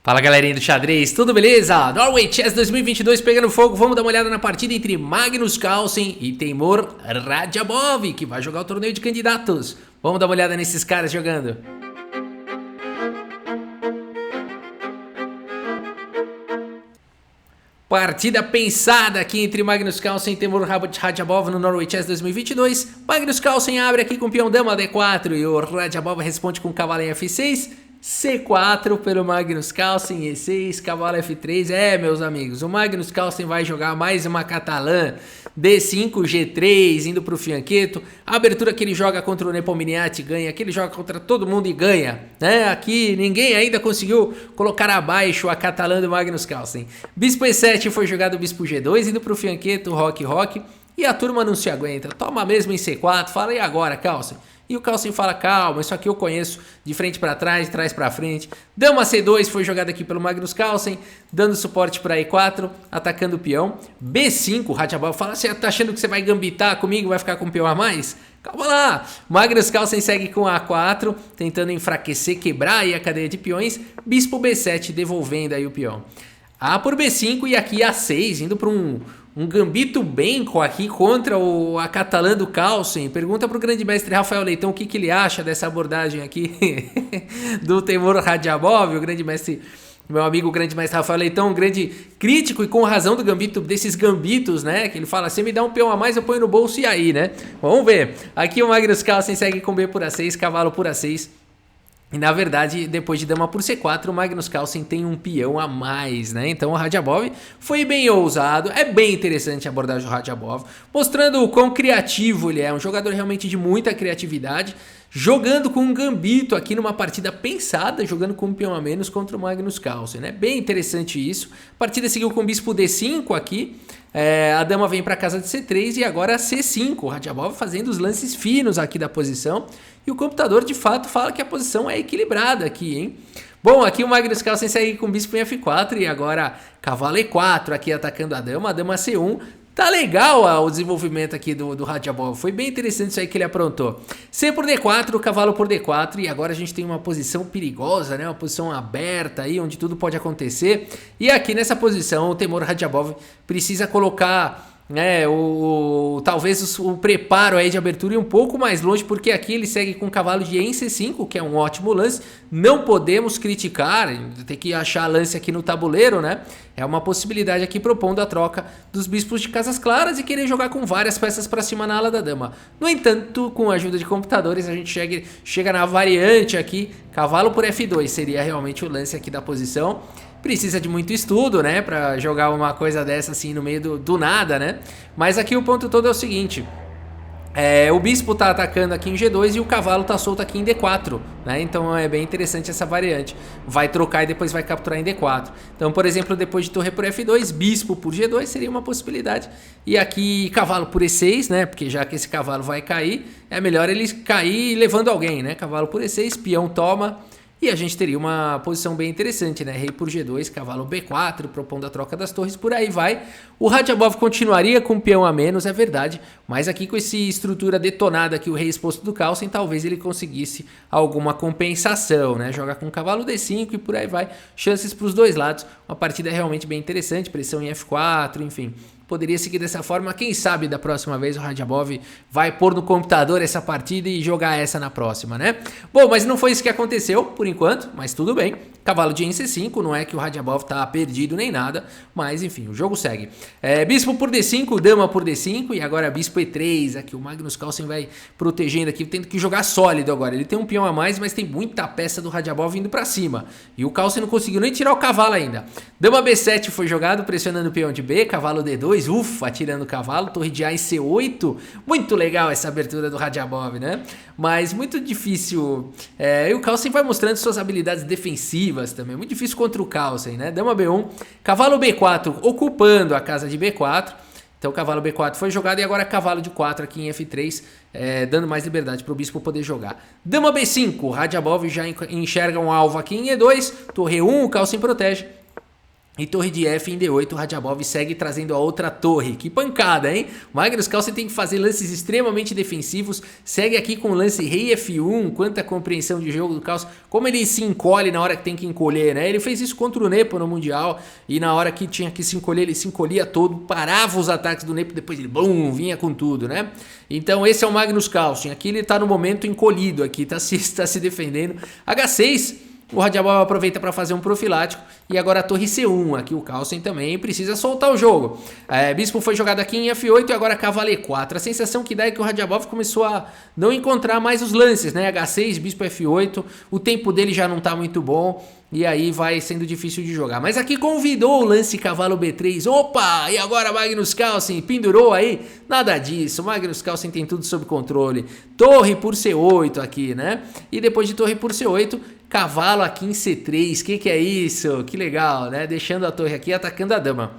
Fala galerinha do xadrez, tudo beleza? Norway Chess 2022 pegando fogo, vamos dar uma olhada na partida entre Magnus Carlsen e Teimur Radjabov, que vai jogar o torneio de candidatos. Vamos dar uma olhada nesses caras jogando. Partida pensada aqui entre Magnus Carlsen e Teimur Radjabov no Norway Chess 2022. Magnus Carlsen abre aqui com o peão dama D4 e o Radjabov responde com cavalo em F6. C4 pelo Magnus Carlsen, E6, cavalo F3. Meus amigos, o Magnus Carlsen vai jogar mais uma catalã. D5, G3, indo pro fianqueto. A abertura que ele joga contra o Nepomniachtchi ganha, que ele joga contra todo mundo e ganha, né? Aqui ninguém ainda conseguiu colocar abaixo a catalã do Magnus Carlsen. Bispo E7 foi jogado bispo G2, indo pro fianqueto, roque. E a turma não se aguenta, toma mesmo em C4, fala, e agora, Carlsen? E o Carlsen fala, calma, isso aqui eu conheço de frente para trás, de trás para frente. Dama C2 foi jogada aqui pelo Magnus Carlsen, dando suporte para E4, atacando o peão. B5, o Radjabov fala, você tá achando que você vai gambitar comigo, vai ficar com o peão a mais? Calma lá! Magnus Carlsen segue com A4, tentando enfraquecer, quebrar aí a cadeia de peões. Bispo B7, devolvendo aí o peão. A por B5 e aqui A6, indo para um gambito benco aqui contra a catalã do Carlsen. Pergunta para o grande mestre Rafael Leitão o que ele acha dessa abordagem aqui do Teimur Radjabov, o grande mestre, meu amigo, o grande mestre Rafael Leitão, um grande crítico e com razão do gambito, desses gambitos, né? Que ele fala, você me dá um peão a mais, eu ponho no bolso e aí, né? Vamos ver. Aqui o Magnus Carlsen segue com B por A6, cavalo por A6. E na verdade, depois de dama por C4, o Magnus Carlsen tem um peão a mais, né? Então o Radjabov foi bem ousado, é bem interessante a abordagem do Radjabov, mostrando o quão criativo ele é, um jogador realmente de muita criatividade, jogando com um gambito aqui numa partida pensada, jogando com um peão a menos contra o Magnus Carlsen, né? Bem interessante isso. A partida seguiu com o bispo D5 aqui, a dama vem para casa de C3 e agora C5, o Radjabov fazendo os lances finos aqui da posição. E o computador de fato fala que a posição é equilibrada aqui, hein? Bom, aqui o Magnus Carlsen segue com bispo em F4 e agora cavalo E4 aqui atacando a dama C1. Tá legal o desenvolvimento aqui do Radjabov, foi bem interessante isso aí que ele aprontou. C por D4, cavalo por D4 e agora a gente tem uma posição perigosa, né? Uma posição aberta aí, onde tudo pode acontecer. E aqui nessa posição o Teimur Radjabov precisa colocar, né, talvez o preparo aí de abertura e um pouco mais longe, porque aqui ele segue com o cavalo de em C5, que é um ótimo lance. Não podemos criticar, tem que achar lance aqui no tabuleiro, né? É uma possibilidade aqui propondo a troca dos bispos de casas claras e querer jogar com várias peças para cima na ala da dama. No entanto, com a ajuda de computadores, a gente chega na variante aqui, cavalo por F2, seria realmente o lance aqui da posição. Precisa de muito estudo, né, pra jogar uma coisa dessa assim no meio do nada, né? Mas aqui o ponto todo é o seguinte, o bispo tá atacando aqui em G2 e o cavalo tá solto aqui em D4, né? Então é bem interessante essa variante. Vai trocar e depois vai capturar em D4. Então, por exemplo, depois de torre por F2, bispo por G2 seria uma possibilidade. E aqui cavalo por E6, né? Porque já que esse cavalo vai cair, é melhor ele cair levando alguém, né? Cavalo por E6, peão toma. E a gente teria uma posição bem interessante, né? Rei por G2, cavalo B4, propondo a troca das torres, por aí vai. O Radjabov continuaria com peão a menos, é verdade, mas aqui com essa estrutura detonada aqui, o rei exposto do Carlsen, talvez ele conseguisse alguma compensação, né? Joga com cavalo D5 e por aí vai. Chances para os dois lados. Uma partida realmente bem interessante, pressão em F4, enfim. Poderia seguir dessa forma, quem sabe da próxima vez o Radjabov vai pôr no computador essa partida e jogar essa na próxima, né? Bom, mas não foi isso que aconteceu por enquanto, mas tudo bem. Cavalo de C5, não é que o Radjabov tá perdido nem nada, mas enfim, o jogo segue. Bispo por D5, dama por D5 e agora bispo E3, aqui o Magnus Carlsen vai protegendo aqui, tendo que jogar sólido agora. Ele tem um peão a mais, mas tem muita peça do Radjabov indo pra cima. E o Carlsen não conseguiu nem tirar o cavalo ainda. Dama B7 foi jogado, pressionando o peão de B, cavalo D2, ufa, tirando o cavalo, torre de A em C8. Muito legal essa abertura do Radjabov, né? Mas muito difícil. E o Carlsen vai mostrando suas habilidades defensivas também. Muito difícil contra o Carlsen, né? Dama B1, cavalo B4, ocupando a casa de B4. Então cavalo B4 foi jogado e agora cavalo de 4 aqui em F3, dando mais liberdade para o bispo poder jogar. Dama B5, Radjabov já enxerga um alvo aqui em E2, torre 1, o Carlsen protege. E torre de F em D8, o Radjabov segue trazendo a outra torre. Que pancada, hein? O Magnus Carlsen tem que fazer lances extremamente defensivos. Segue aqui com o lance rei F1. Quanta compreensão de jogo do Carlsen. Como ele se encolhe na hora que tem que encolher, né? Ele fez isso contra o Nepo no Mundial. E na hora que tinha que se encolher, ele se encolhia todo. Parava os ataques do Nepo, depois ele bum, vinha com tudo, né? Então esse é o Magnus Carlsen. Aqui ele tá no momento encolhido aqui. Tá se defendendo. H6... O Radjabov aproveita para fazer um profilático e agora a torre C1, aqui o Carlsen também precisa soltar o jogo. Bispo foi jogado aqui em F8 e agora cavalo E4. A sensação que dá é que o Radjabov começou a não encontrar mais os lances, né? H6, Bispo F8, o tempo dele já não tá muito bom e aí vai sendo difícil de jogar. Mas aqui convidou o lance cavalo B3. Opa! E agora Magnus Carlsen pendurou aí? Nada disso, o Magnus Carlsen tem tudo sob controle. Torre por C8 aqui, né? E depois de torre por C8... Cavalo aqui em C3, que é isso? Que legal, né? Deixando a torre aqui, atacando a dama.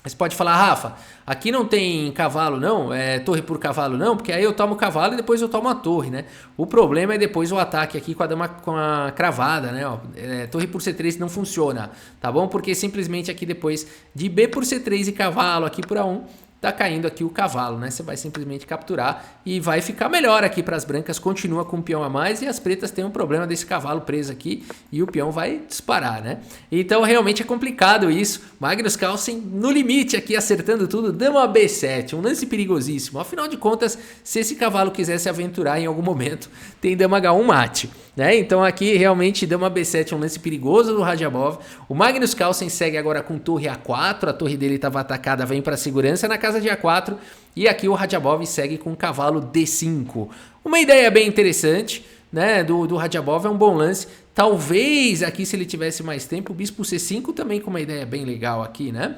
Você pode falar, Rafa, aqui não tem cavalo não, torre por cavalo não, porque aí eu tomo o cavalo e depois eu tomo a torre, né? O problema é depois o ataque aqui com a dama com a cravada, né? Torre por C3 não funciona, tá bom? Porque simplesmente aqui depois de B por C3 e cavalo aqui por A1, tá caindo aqui o cavalo, né? Você vai simplesmente capturar e vai ficar melhor aqui para as brancas. Continua com um peão a mais e as pretas têm um problema desse cavalo preso aqui e o peão vai disparar, né? Então realmente é complicado isso. Magnus Carlsen no limite aqui acertando tudo. Dama B7, um lance perigosíssimo. Afinal de contas, se esse cavalo quiser se aventurar em algum momento, tem dama H1 mate, né? Então aqui realmente dama B7 é um lance perigoso do Radjabov. O Magnus Carlsen segue agora com torre A4. A torre dele estava atacada, vem para segurança na casa de A4 e aqui o Radjabov segue com cavalo D5. Uma ideia bem interessante, né, do Radjabov, é um bom lance. Talvez aqui, se ele tivesse mais tempo, o bispo C5 também com uma ideia bem legal aqui, né?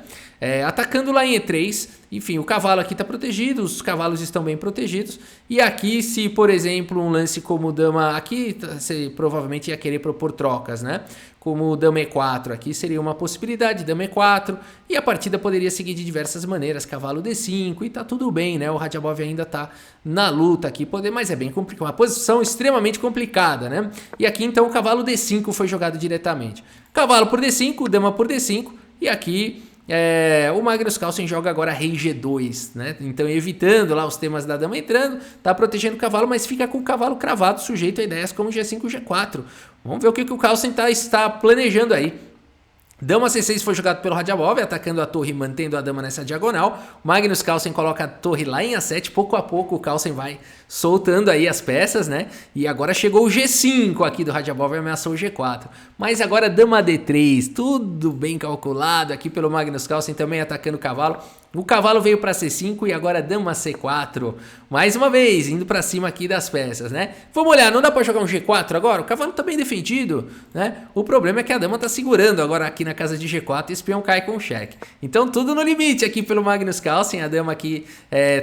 Atacando lá em E3, enfim, o cavalo aqui está protegido, os cavalos estão bem protegidos. E aqui, se por exemplo, um lance como dama... Aqui você provavelmente ia querer propor trocas, né? Como dama E4, aqui seria uma possibilidade, dama E4. E a partida poderia seguir de diversas maneiras, cavalo D5 e tá tudo bem, né? O Radjabov ainda tá na luta aqui, mas é bem complicado, uma posição extremamente complicada, né? E aqui então o cavalo D5 foi jogado diretamente. Cavalo por D5, dama por D5 e aqui... o Magnus Carlsen joga agora rei G2, né? Então evitando lá os temas da dama entrando, tá protegendo o cavalo, mas fica com o cavalo cravado, sujeito a ideias como G5 e G4. Vamos ver o que o Carlsen está planejando aí. Dama C6 foi jogado pelo Radjabov, atacando a torre, mantendo a dama nessa diagonal. Magnus Carlsen coloca a torre lá em A7, pouco a pouco o Carlsen vai soltando aí as peças, né? E agora chegou o G5 aqui do Radjabov e ameaçou o G4. Mas agora dama D3, tudo bem calculado aqui pelo Magnus Carlsen, também atacando o cavalo. O cavalo veio para C5 e agora dama C4. Mais uma vez, indo para cima aqui das peças, né? Vamos olhar, não dá para jogar um G4 agora? O cavalo tá bem defendido, né? O problema é que a dama tá segurando agora aqui na casa de G4 e esse peão cai com o cheque. Então tudo no limite aqui pelo Magnus Carlsen. A dama aqui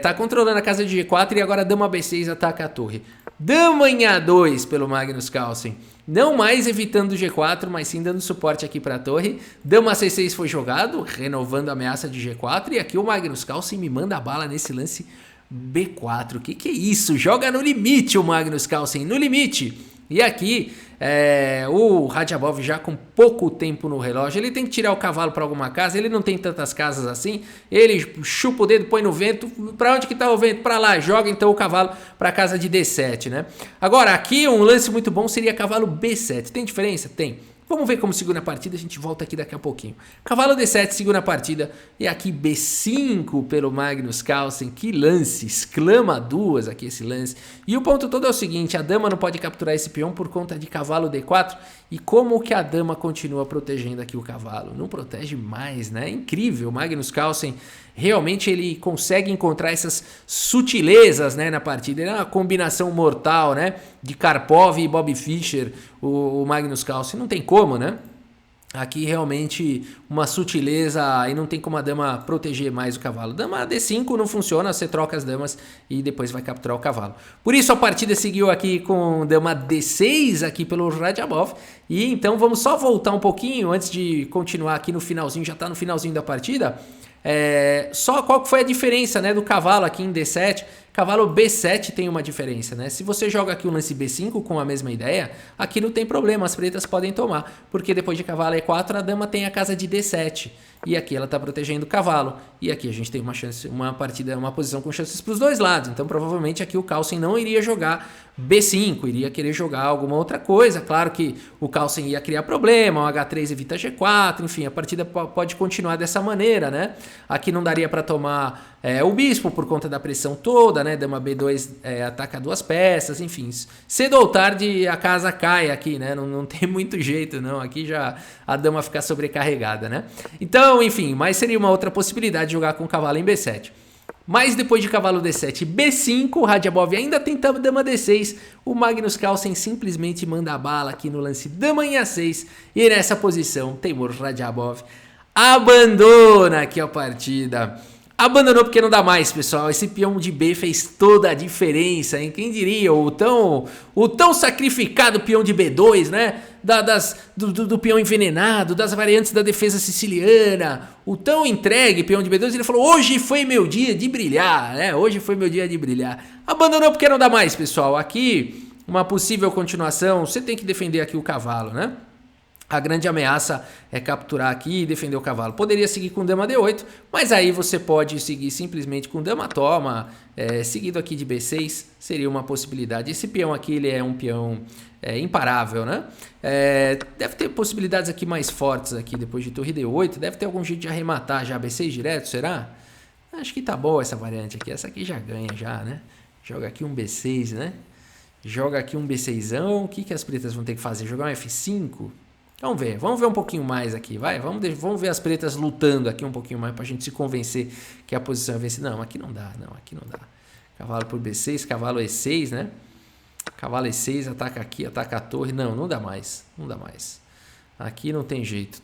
tá controlando a casa de G4 e agora dama B6 ataca a torre. Dama em A2 pelo Magnus Carlsen. Não mais evitando o G4, mas sim dando suporte aqui para a torre. Dama C6 foi jogado, renovando a ameaça de G4. E aqui o Magnus Carlsen me manda a bala nesse lance B4. Que é isso? Joga no limite o Magnus Carlsen, no limite. E aqui o Radjabov já com pouco tempo no relógio, ele tem que tirar o cavalo para alguma casa, ele não tem tantas casas assim, ele chupa o dedo, põe no vento, para onde que tá o vento? Para lá, joga então o cavalo para a casa de D7, né? Agora aqui um lance muito bom seria cavalo B7, tem diferença? Tem. Vamos ver como seguiu na partida, a gente volta aqui daqui a pouquinho. Cavalo D7 seguiu na partida e aqui B5 pelo Magnus Carlsen. Que lance, exclama duas aqui esse lance. E o ponto todo é o seguinte, a dama não pode capturar esse peão por conta de cavalo D4. E como que a dama continua protegendo aqui o cavalo? Não protege mais, né? Incrível, o Magnus Carlsen realmente ele consegue encontrar essas sutilezas, né, na partida. Ele é uma combinação mortal, né, de Karpov e Bobby Fischer, o Magnus Carlsen. Não tem como, né? Aqui realmente uma sutileza e não tem como a dama proteger mais o cavalo. Dama D5 não funciona, você troca as damas e depois vai capturar o cavalo. Por isso a partida seguiu aqui com dama D6 aqui pelo Radjabov. E então vamos só voltar um pouquinho antes de continuar aqui no finalzinho, já está no finalzinho da partida. Só qual que foi a diferença, né, do cavalo aqui em D7? Cavalo B7 tem uma diferença, né? Se você joga aqui o lance B5 com a mesma ideia, aqui não tem problema, as pretas podem tomar, porque depois de cavalo E4 a dama tem a casa de D7. E aqui ela está protegendo o cavalo. E aqui a gente tem uma chance, uma partida, uma posição com chances para os dois lados. Então provavelmente aqui o Carlsen não iria jogar B5, iria querer jogar alguma outra coisa. Claro que o Carlsen ia criar problema, o H3 evita G4, enfim, a partida pode continuar dessa maneira, né? Aqui não daria para tomar o bispo por conta da pressão toda, né? Dama B2 ataca duas peças, enfim. Cedo ou tarde a casa cai aqui, né? Não tem muito jeito, não. Aqui já a dama fica sobrecarregada, né? Então, enfim, mas seria uma outra possibilidade de jogar com o cavalo em B7. Mas depois de cavalo D7, B5, o Radjabov ainda tenta dama D6, o Magnus Carlsen simplesmente manda bala aqui no lance dama em A6, e nessa posição, Teimur Radjabov abandona aqui a partida. Abandonou porque não dá mais, pessoal. Esse peão de B fez toda a diferença, hein? Quem diria? O tão sacrificado peão de B2, né? Do peão envenenado, das variantes da defesa siciliana. O tão entregue peão de B2, ele falou, hoje foi meu dia de brilhar, né? Hoje foi meu dia de brilhar. Abandonou porque não dá mais, pessoal. Aqui, uma possível continuação, você tem que defender aqui o cavalo, né? A grande ameaça é capturar aqui e defender o cavalo. Poderia seguir com dama D8, mas aí você pode seguir simplesmente com dama toma, seguido aqui de B6, seria uma possibilidade. Esse peão aqui ele é um peão imparável, né? Deve ter possibilidades aqui mais fortes aqui depois de torre D8, deve ter algum jeito de arrematar já B6 direto, será? Acho que tá boa essa variante aqui, essa aqui já ganha já, né? Joga aqui um B6, né? Joga aqui um B6ão, o que as pretas vão ter que fazer? Jogar um F5? Vamos ver um pouquinho mais aqui, vai, vamos ver as pretas lutando aqui um pouquinho mais pra gente se convencer que a posição é vencida. Não, aqui não dá, aqui não dá. Cavalo por B6, cavalo E6, né? Cavalo E6, ataca aqui, ataca a torre, não dá mais, Aqui não tem jeito,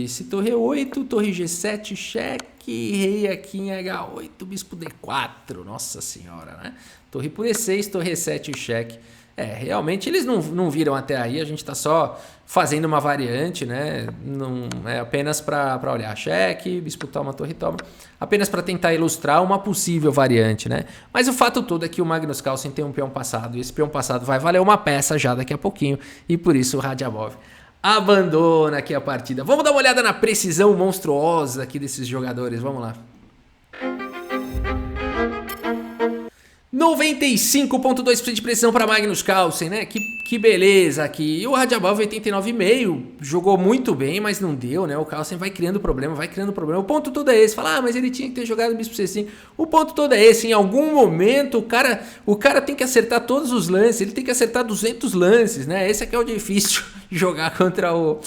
se torre E8, torre G7, cheque, rei aqui em H8, bispo D4, nossa senhora, né? Torre por E6, torre E7, cheque. Realmente eles não viram até aí, a gente está só fazendo uma variante, né? Não é apenas para olhar cheque, bispo toma, torre toma, apenas para tentar ilustrar uma possível variante, né? Mas o fato todo é que o Magnus Carlsen tem um peão passado, e esse peão passado vai valer uma peça já daqui a pouquinho, e por isso o Radjabov abandona aqui a partida. Vamos dar uma olhada na precisão monstruosa aqui desses jogadores, vamos lá. 95,2% de precisão para Magnus Carlsen, né? Que beleza aqui. E o Radjabov 89,5%, jogou muito bem, mas não deu, né? O Carlsen vai criando problema. O ponto todo é esse. Fala, mas ele tinha que ter jogado bispo C5. O ponto todo é esse. Em algum momento, o cara tem que acertar todos os lances. Ele tem que acertar 200 lances, né? Esse aqui é o difícil de jogar contra o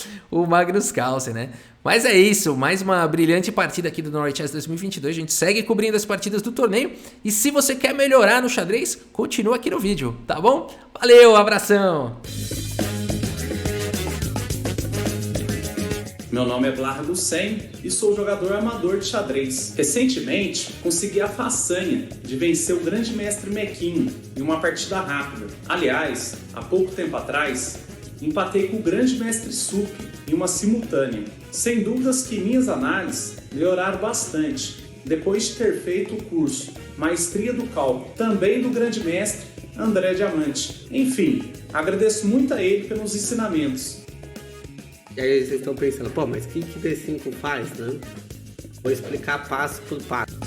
Magnus Carlsen, né? Mas é isso, mais uma brilhante partida aqui do Norway Chess 2022, a gente segue cobrindo as partidas do torneio e se você quer melhorar no xadrez, continua aqui no vídeo, tá bom? Valeu, abração! Meu nome é Vlad Gusen e sou jogador amador de xadrez. Recentemente, consegui a façanha de vencer o grande mestre Mequinho em uma partida rápida. Aliás, há pouco tempo atrás, empatei com o grande mestre Sup em uma simultânea. Sem dúvidas que minhas análises melhoraram bastante depois de ter feito o curso Maestria do Cálculo, também do grande mestre André Diamante. Enfim, agradeço muito a ele pelos ensinamentos. E aí vocês estão pensando, pô, mas o que D5 faz, né? Vou explicar passo por passo.